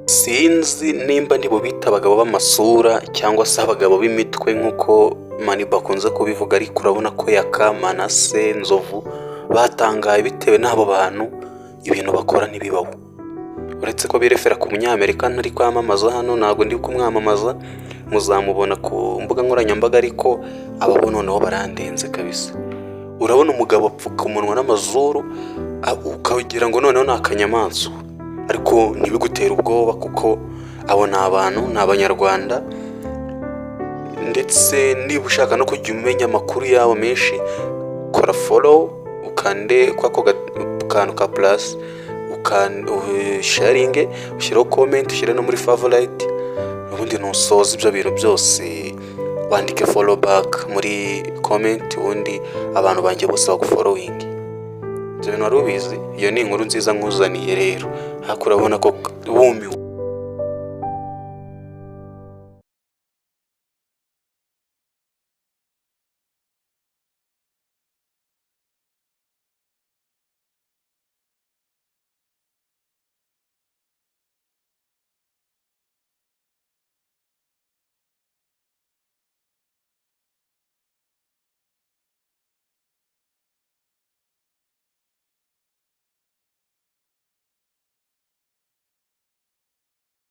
Sinzi nimba ndi bubita abagabo b'amasura cyangwa se abagabo b'imitwe nk'uko Maniba akunze kubivuga, ariko urabona ko Yaka, Manase, Nzovu batangaye bitewe n'abo bantu ibintu bakora ntibibaho. Uretse ko birefera ku munyamerika ntari kwamamaza hano, ntabwo ndi kumwamamaza, muzamubona ku mbuga nkoranyambaga, ariko abo noneho barandenze kabisa. Urabona umugabo apfuka umunwa n'amazuru ukagira ngo noneho ni akanyamaswa, ariko ntibigutera ubwoba kuko abo ni abantu, ni abanyarwanda. Ndetse niba ushaka no kujya umenya amakuru yabo menshi, kora follow, ukande kwako kantu ka plus, sharinge, ushyiraho comment, ushyire no muri favorite, ubundi nusoza ibyo bintu byose wandike follow back muri comment, ubundi abantu banjye bose bagufollowing. Ibyo bintu wari ubizi? Iyo ni inkuru nziza nkuzaniye rero, ariko urabona ko wumiwe.